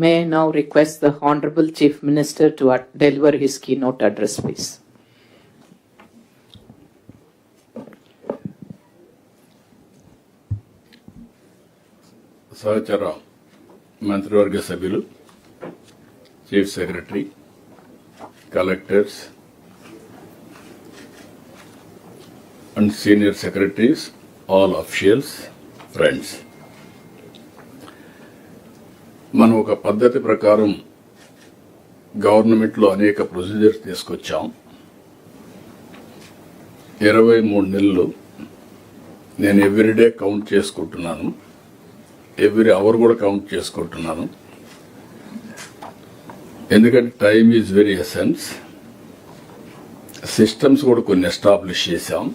May I now request the Honorable Chief Minister to deliver his keynote address, please. సహచర మంత్రివర్గ సభ్యులు, chief secretary, collectors and senior secretaries, all officials, friends, మనం ఒక పద్ధతి ప్రకారం గవర్నమెంట్లో అనేక ప్రొసీజర్స్ తీసుకొచ్చాం. 23 నెలలు నేను ఎవ్రీడే కౌంట్ చేసుకుంటున్నాను, ఎవ్రీ అవర్ కూడా కౌంట్ చేసుకుంటున్నాను. ఎందుకంటే time is very essence. Systems కూడా కొన్ని ఎస్టాబ్లిష్ చేశాం.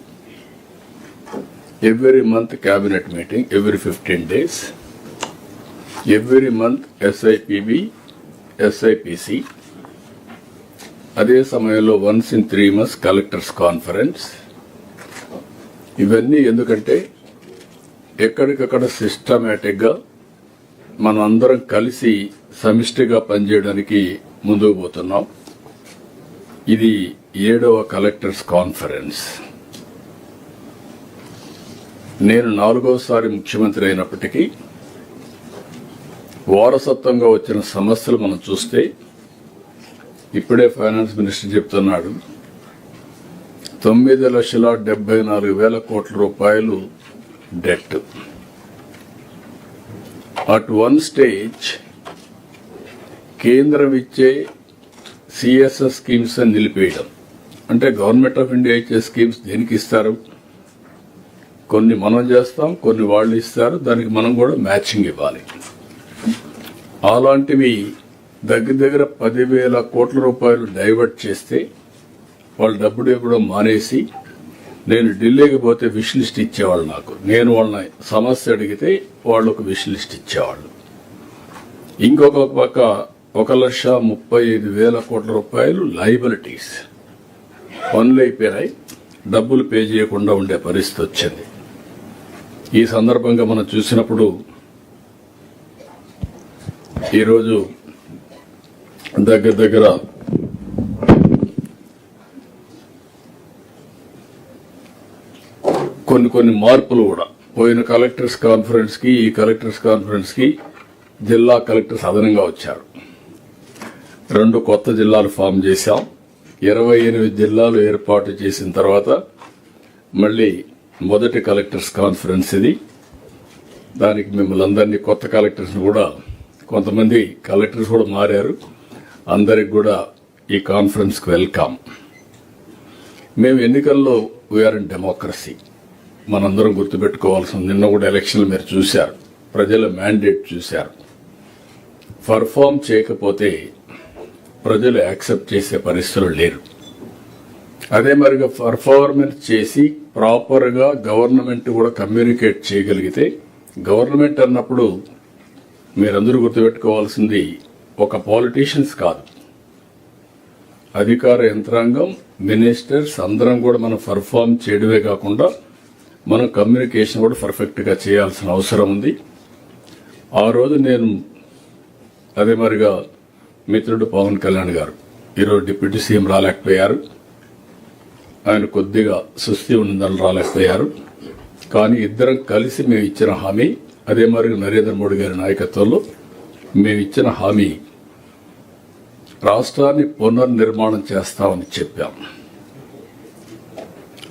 Every month cabinet meeting, every 15 days, every month SIPB, SIPC, అదే సమయంలో once in 3 months collectors conference. ఇవన్నీ ఎందుకంటే ఎక్కడికక్కడ సిస్టమేటిక్గా మనం అందరం కలిసి సమిష్టిగా పనిచేయడానికి ముందుకు పోతున్నాం. ఇది 7వ కలెక్టర్స్ కాన్ఫరెన్స్. నేను 4వసారి ముఖ్యమంత్రి అయినప్పటికీ వారసత్వంగా వచ్చిన సమస్యలు మనం చూస్తే, ఇప్పుడే ఫైనాన్స్ మినిస్టర్ చెప్తున్నాడు, 9,74,000 కోట్ల రూపాయలు డెట్. అట్ వన్ స్టేజ్ కేంద్రం ఇచ్చే CSS స్కీమ్స్ అని నిలిపేయడం. అంటే గవర్నమెంట్ ఆఫ్ ఇండియా ఇచ్చే స్కీమ్స్ దేనికి ఇస్తారు? కొన్ని మనం చేస్తాం, కొన్ని వాళ్ళు ఇస్తారు, దానికి మనం కూడా మ్యాచింగ్ ఇవ్వాలి. అలాంటివి దగ్గర 10,000 కోట్ల రూపాయలు డైవర్ట్ చేస్తే వాళ్ళు డబ్బులు ఇవ్వడం మానేసి, నేను ఢిల్లీకి పోతే విష్ లిస్ట్ ఇచ్చేవాళ్ళు. నాకు నేను వాళ్ళని సమస్య అడిగితే వాళ్ళు ఒక విష్ లిస్ట్ ఇచ్చేవాళ్ళు. ఇంకొక పక్క 1,35,000 కోట్ల రూపాయలు లయబిలిటీస్ పనులు అయిపోయినాయి, డబ్బులు పే చేయకుండా ఉండే పరిస్థితి వచ్చింది. ఈ సందర్భంగా మనం చూసినప్పుడు ఈరోజు దగ్గర కొన్ని మార్పులు కూడా పోయిన కలెక్టర్స్ కాన్ఫరెన్స్ కి ఈ కలెక్టర్స్ కాన్ఫరెన్స్ కి జిల్లా కలెక్టర్స్ అదనంగా వచ్చారు. 2 కొత్త జిల్లాలు ఫామ్ చేశాం. 28 జిల్లాలు ఏర్పాటు చేసిన తర్వాత మళ్ళీ మొదటి కలెక్టర్స్ కాన్ఫరెన్స్ ఇది. దానికి మిమ్మల్ని అందరినీ, కొత్త కలెక్టర్స్ కూడా, కొంతమంది కలెక్టర్స్ కూడా మారారు, అందరికి కూడా ఈ కాన్ఫరెన్స్ కు వెల్కమ్. మేము ఎన్నికల్లో వీఆర్ ఇన్ డెమోక్రసీ. మనందరం గుర్తుపెట్టుకోవాల్సింది, నిన్న కూడా ఎలక్షన్లు మీరు చూశారు, ప్రజల మ్యాండేట్ చూశారు. పర్ఫామ్ చేయకపోతే ప్రజలు యాక్సెప్ట్ చేసే పరిస్థితులు లేరు. అదే మరిగా పర్ఫార్మెన్స్ చేసి ప్రాపర్గా గవర్నమెంట్ కూడా కమ్యూనికేట్ చేయగలిగితే, గవర్నమెంట్ అన్నప్పుడు మీరందరూ గుర్తుపెట్టుకోవాల్సింది ఒక పాలిటీషియన్స్ కాదు, అధికార యంత్రాంగం, మినిస్టర్స్ అందరం కూడా మనం పర్ఫామ్ చేయడమే కాకుండా మనం కమ్యూనికేషన్ కూడా పర్ఫెక్ట్ గా చేయాల్సిన అవసరం ఉంది. ఆ రోజు నేను, అదే మరిగా మిత్రుడు పవన్ కళ్యాణ్ గారు ఈరోజు డిప్యూటీ సీఎం రాలేకపోయారు, ఆయన కొద్దిగా సుస్థి ఉందని రాలేకపోయారు. కానీ ఇద్దరం కలిసి మేము ఇచ్చిన హామీ, అదే మరి నరేంద్ర మోడీ గారి నాయకత్వంలో మేము ఇచ్చిన హామీ, రాష్ట్రాన్ని పునర్నిర్మాణం చేస్తామని చెప్పాం.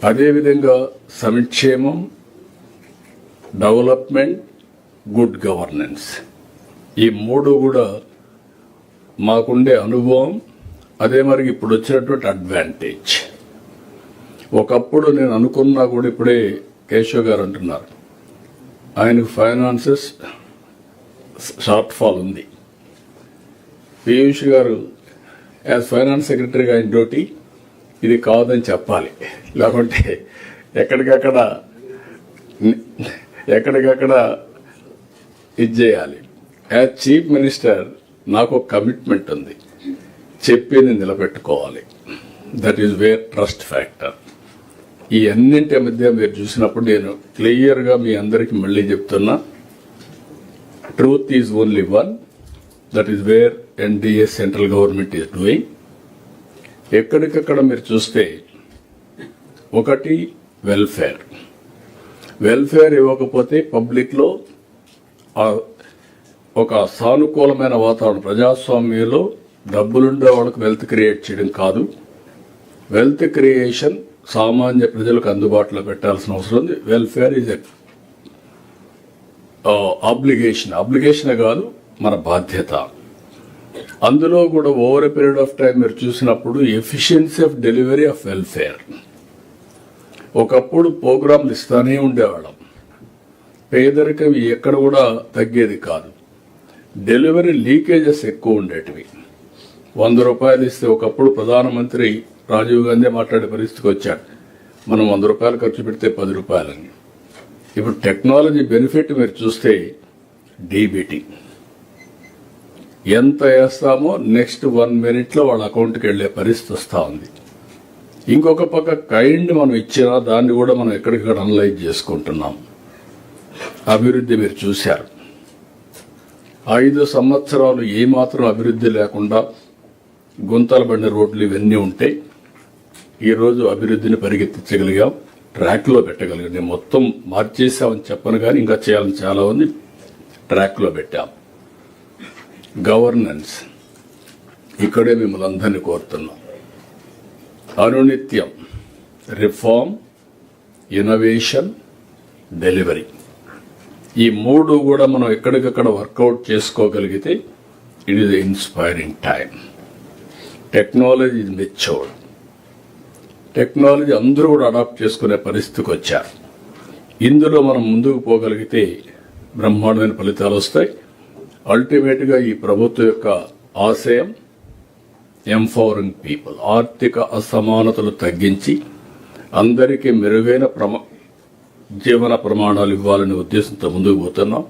అదేవిధంగా సంక్షేమం, డెవలప్మెంట్, గుడ్ గవర్నెన్స్, ఈ 3 కూడా మాకుండే అనుభవం, అదే మరి ఇప్పుడు వచ్చినటువంటి అడ్వాంటేజ్. ఒకప్పుడు నేను అనుకున్నా కూడా, ఇప్పుడే కేశవ్ గారు అంటున్నారు ఆయనకు ఫైనాన్సెస్ షార్ట్ ఫాల్ ఉంది. పీయూష్ గారు యాజ్ ఫైనాన్స్ సెక్రటరీగా ఆయన డ్యూటీ ఇది కాదని చెప్పాలి, లేకుంటే ఎక్కడికక్కడ ఇది చేయాలి. యాజ్ చీఫ్ మినిస్టర్ నాకు ఒక కమిట్మెంట్ ఉంది, చెప్పింది నిలబెట్టుకోవాలి. That is where trust factor. ఈ అన్నింటి మధ్య మీరు చూసినప్పుడు నేను క్లియర్గా మీ అందరికీ మళ్ళీ చెప్తున్నా, truth is only one, that is wear NDA central government is doing. ఎక్కడికక్కడ మీరు చూస్తే ఒకటి వెల్ఫేర్ ఇవ్వకపోతే పబ్లిక్లో ఒక సానుకూలమైన వాతావరణం, ప్రజాస్వామ్యంలో డబ్బులుండే వాళ్ళకు వెల్త్ క్రియేట్ చేయడం కాదు, వెల్త్ క్రియేషన్ సామాన్య ప్రజలకు అందుబాటులో పెట్టాల్సిన అవసరం ఉంది. వెల్ఫేర్ ఈజ్ అబ్లిగేషన్ కాదు, మన బాధ్యత. అందులో కూడా over a period of time మీరు చూసినప్పుడు efficiency of delivery of welfare. ఒకప్పుడు ప్రోగ్రాంలు ఇస్తానే ఉండేవాళ్ళం, పేదరికం ఎక్కడ కూడా తగ్గేది కాదు. డెలివరీ లీకేజెస్ ఎక్కువ ఉండేటివి. 100 రూపాయలు ఇస్తే ఒకప్పుడు ప్రధానమంత్రి రాజీవ్ గాంధీ మాట్లాడే పరిస్థితికి వచ్చాడు, మనం 100 రూపాయలు ఖర్చు పెడితే 10 రూపాయలని. ఇప్పుడు టెక్నాలజీ బెనిఫిట్ మీరు చూస్తే డీబీటీ ఎంత వేస్తామో నెక్స్ట్ 1 మినిట్లో వాళ్ళ అకౌంట్కి వెళ్లే పరిస్థితి వస్తూ ఉంది. ఇంకొక పక్క కైండ్ మనం ఇచ్చినా దాన్ని కూడా మనం ఎక్కడికక్కడ అనలైజ్ చేసుకుంటున్నాం. అభివృద్ధి మీరు చూశారు, 5 సంవత్సరాలు ఏమాత్రం అభివృద్ధి లేకుండా గుంతలు పడిన రోడ్లు ఇవన్నీ ఉంటాయి. ఈరోజు అభివృద్ధిని పరిగెత్తించగలిగాం, ట్రాక్లో పెట్టగలిగాం. నేను మొత్తం మార్చేసామని చెప్పను కానీ ఇంకా చేయాలని చాలా ఉంది, ట్రాక్లో పెట్టాం. గవర్నెన్స్ ఇక్కడే మిమ్మల్ని అందరినీ కోరుతున్నాం. అనునిత్యం రిఫార్మ్, ఇన్నోవేషన్, డెలివరీ, ఈ 3 కూడా మనం ఎక్కడికక్కడ వర్కౌట్ చేసుకోగలిగితే it is inspiring time. Technology is matured. Technology అందరూ కూడా అడాప్ట్ చేసుకునే పరిస్థితికి వచ్చారు. ఇందులో మనం ముందుకు పోగలిగితే బ్రహ్మాండమైన ఫలితాలు వస్తాయి. అల్టిమేట్ గా ఈ ప్రభుత్వం యొక్క ఆశయం ఎంపవరింగ్ పీపుల్, ఆర్థిక అసమానతలు తగ్గించి అందరికీ మెరుగైన జీవన ప్రమాణాలు ఇవ్వాలనే ఉద్దేశంతో ముందుకు పోతున్నాం.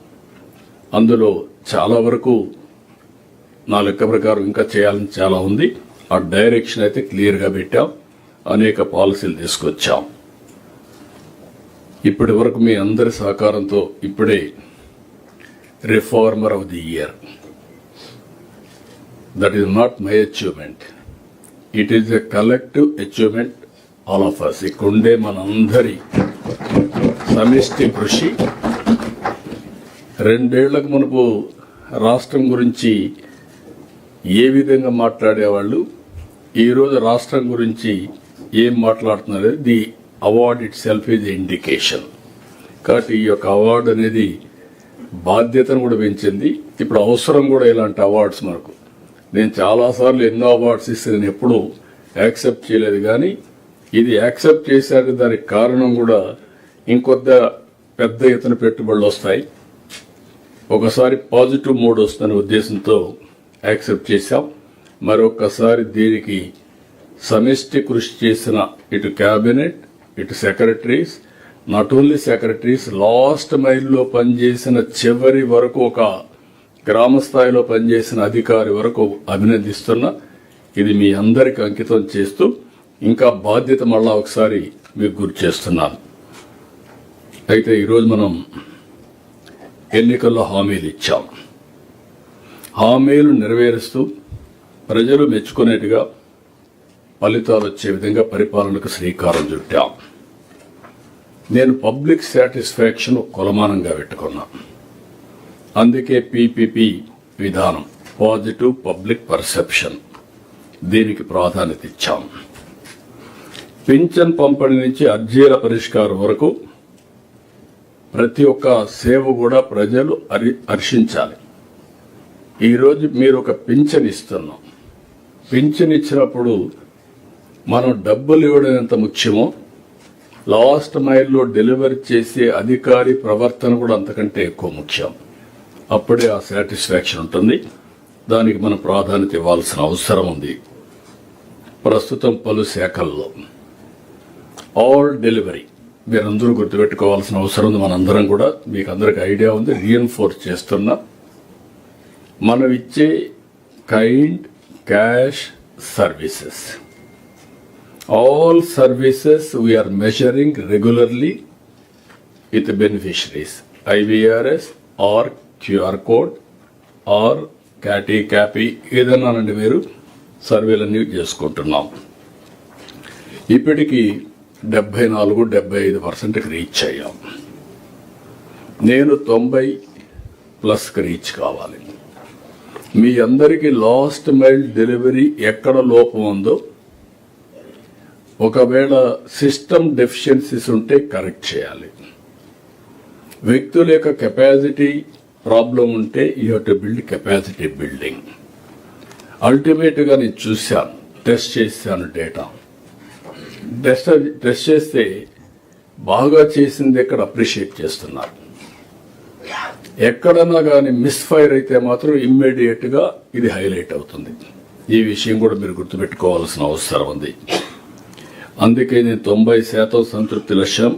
అందులో చాలా వరకు నా లెక్క ప్రకారం ఇంకా చేయాలని చాలా ఉంది. ఆ డైరెక్షన్ అయితే క్లియర్గా పెట్టాం, అనేక పాలసీలు తీసుకొచ్చాం. ఇప్పటి వరకు మీ అందరి సహకారంతో ఇప్పుడే reformer of the year, that is not my achievement, it is a collective achievement all of us. ఇక్కడుండే మనందరి సమిష్టి కృషి. 2 ఏళ్లకు మునుపు రాష్ట్రం గురించి ఏ విధంగా మాట్లాడేవాళ్ళు, ఈరోజు రాష్ట్రం గురించి ఏం మాట్లాడుతున్నారు, the award it self is indication. కాబట్టి ఈ యొక్క అవార్డు అనేది బాధ్యతను కూడా పెంచింది. ఇప్పుడు అవసరం కూడా ఇలాంటి అవార్డ్స్ మనకు. నేను చాలాసార్లు ఎన్నో అవార్డ్స్ ఇస్తే నేను ఎప్పుడూ యాక్సెప్ట్ చేయలేదు, కానీ ఇది యాక్సెప్ట్ చేశాక దానికి కారణం కూడా ఇంకొద్ద పెద్ద ఎత్తున పెట్టుబడులు వస్తాయి, ఒకసారి పాజిటివ్ మూడ్ వస్తుందనే ఉద్దేశంతో యాక్సెప్ట్ చేశాం. మరొకసారి దీనికి సమిష్టి కృషి చేసిన ఇటు క్యాబినెట్, ఇటు secretaries, not only secretaries, last మైల్లో పనిచేసిన చివరి వరకు ఒక గ్రామ స్థాయిలో పనిచేసిన అధికారి వరకు అభినందిస్తున్నా. ఇది మీ అందరికి అంకితం చేస్తూ ఇంకా బాధ్యత మళ్ళా ఒకసారి మీకు గుర్తు చేస్తున్నాను. అయితే ఈరోజు మనం ఎన్నికల్లో హామీలు ఇచ్చాం. హామీలు నెరవేరుస్తూ ప్రజలు మెచ్చుకునేట్టుగా ఫలితాలు వచ్చే విధంగా పరిపాలనకు శ్రీకారం చుట్టాం. నేను పబ్లిక్ సాటిస్ఫాక్షన్ కొలమానంగా పెట్టుకున్నా. అందుకే పీపీపీ విధానం, పాజిటివ్ పబ్లిక్ పర్సెప్షన్, దీనికి ప్రాధాన్యత ఇచ్చాం. పింఛన్ పంపిణీ నుంచి అర్జీల పరిష్కారం వరకు ప్రతి ఒక్క సేవ కూడా ప్రజలు హర్షించాలి. ఈరోజు మీరు ఒక పింఛన్ ఇస్తున్నాం, పింఛన్ ఇచ్చినప్పుడు మనం డబ్బులు ఇవ్వడం ఎంత ముఖ్యమో లాస్ట్ మైల్లో డెలివరీ చేసే అధికారి ప్రవర్తన కూడా అంతకంటే ఎక్కువ ముఖ్యం. అప్పుడే ఆ సాటిస్ఫాక్షన్ ఉంటుంది. దానికి మనం ప్రాధాన్యత ఇవ్వాల్సిన అవసరం ఉంది. ప్రస్తుతం పలు శాఖల్లో ఆల్ డెలివరీ మీరందరూ గుర్తుపెట్టుకోవాల్సిన అవసరం ఉంది. మనందరం కూడా, మీకు అందరికి ఐడియా ఉంది, రీఎన్ఫోర్స్ చేస్తున్నా. మనం ఇచ్చే kind cash services, all services we are measuring regularly with beneficiaries, IVRS or QR code or క్యాటీ క్యాపీ ఏదన్నానండి మీరు సర్వేలన్నీ చేసుకుంటున్నాం. ఇప్పటికీ 74-75% రీచ్ అయ్యాం. నేను 90+ రీచ్ కావాలి. మీ అందరికీ లాస్ట్ మైల్ డెలివరీ ఎక్కడ లోపం ఉందో, ఒకవేళ సిస్టమ్ డెఫిషియన్సీస్ ఉంటే కరెక్ట్ చేయాలి. వ్యక్తుల యొక్క కెపాసిటీ ప్రాబ్లం ఉంటే you have to build capacity building. అల్టిమేట్గా నేను చూశాను, టెస్ట్ చేశాను డేటా. టెస్ట్ చేస్తే బాగా చేసింది ఎక్కడ అప్రిషియేట్ చేస్తున్నారు. ఎక్కడన్నా కానీ మిస్ఫైర్ అయితే మాత్రం ఇమ్మీడియట్ గా ఇది హైలైట్ అవుతుంది. ఈ విషయం కూడా మీరు గుర్తుపెట్టుకోవాల్సిన అవసరం ఉంది. అందుకే నేను 90% సంతృప్తి లక్ష్యం